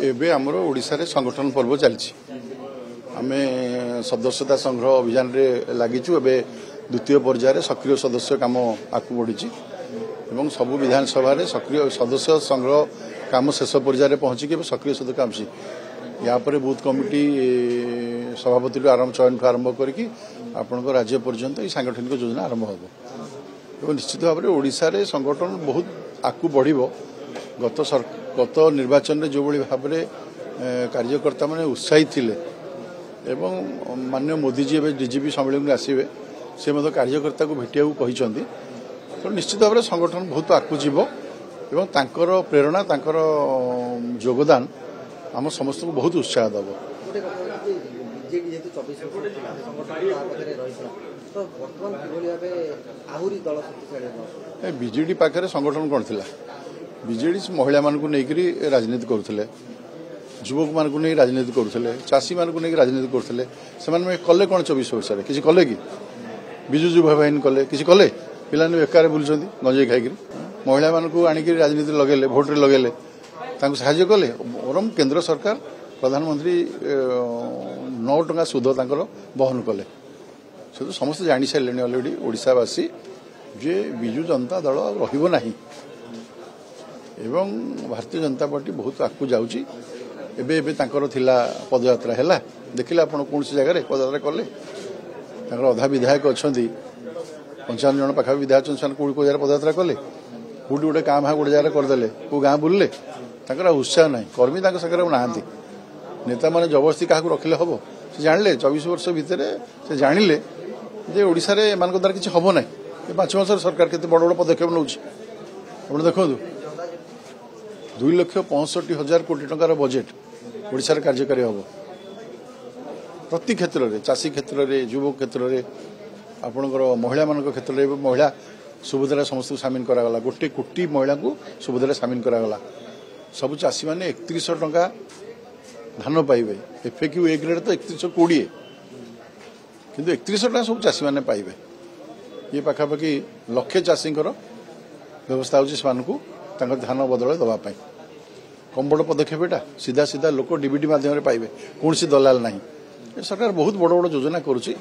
एबे आमर ओडिशा रे संगठन पर्व चलछि आमे सदस्यता संग्रह अभियान रे लागिछु। एबे द्वितीय पर्याय रे सक्रिय सदस्य काम आकु बढ़िछि एवं सबु विधानसभा रे सक्रिय सदस्य संग्रह काम शेष पर्याय रे पहुंची के सक्रिय सदस्य काम छी। या पर बूथ कमिटी सभापति आरंभ चयन आरंभ करके आपण राज्य पर्यंत ये सांगठनिक योजना आरंभ हो। निश्चित भाव में ओडिशा रे संगठन बहुत आकु बढ़िबो। गत निर्वाचन रे जो बड़ी भाव में कार्यकर्ता माने उत्साहित थिले एवं माननीय मोदी जी एवं डीजीपी सम्मेलन में आसवे से कार्यकर्ता को भेटिया कही। तो निश्चित भाव में संगठन बहुत आकु जीव एवं तांकर प्रेरणा तांकर योगदान आम समस्त को बहुत उत्साह दब। बीजेडी पाखे संगठन कौन थी बीजेडी महिला मानक नहीं राजनीति करुले, युवक मानक नहीं राजनीति करुले, चाषी मानक नहीं राजनीति करुले। से कले कौन 24 वर्ष किसी कले कि विजु युवा बाहिनी कले किसी कले पिला बेकार बुलूँ गंजे खाई महिला मानक आणिक राजनीति लगेले भोट्रे लगेले साहाय्य कले। बरम केंद्र सरकार प्रधानमंत्री 9 टंका सुध बहन कले। से तो समस्त जानी सारे अलरेडी ओडिशावासी जे विजु जनता दल रहिबो नाही एवं भारतीय जनता पार्टी बहुत आगू जाऊँगी। एबे एबे तांकर थिला पदयात्रा है देखिले आपण कौन सी जगह पदयात्रा कले अधा विधायक अच्छा 55 जन पाखा विधायक कौट को जगह पदयात्रा कले कौटी गोटे गाँ भाँ गोटे जगह करदे कौ गाँ बुलले उत्साह ना कर्मी सागर ना नेता मैंने जबरदस्ती क्या रखिले हम से जानिले 24 वर्ष भितर से जानिले जे ओडिशा रे एमान द्वारा किसी हम ना 5 वर्ष सरकार केते बड़ बड़ पदक्षेप नौ देखो 2,65,000 कोटी टंकार बजेट ओडिशा रे कार्यकारी हम प्रति क्षेत्र में चाषी क्षेत्र में युवक क्षेत्र में आपणकर महिला मान क्षेत्र में महिला सुविधा समस्त सामिल करागला। 1 कोटी महिला को सुविधा सामिल करागला। सब चाषी मैंने 3100 टंका धान पाइबे। एफएक्यू ए ग्रेड तो 3120 किंतु 3100 टंका सब चाषी मैंने पाइबे। ये पाखापाखि लक्षे चाषी व्यवस्था हो धान बदल दवापाई कम बड़ पदक्षेप एटा सीधा सीधा लोक डीबीटी माध्यम पाइबे कौन सी दलाल ना। सरकार बहुत बड़ बड़ योजना करुच्ची।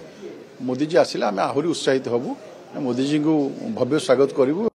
मोदी जी आसिले आम आहरी उत्साहित हबू। मोदी जी को भव्य स्वागत करूँ।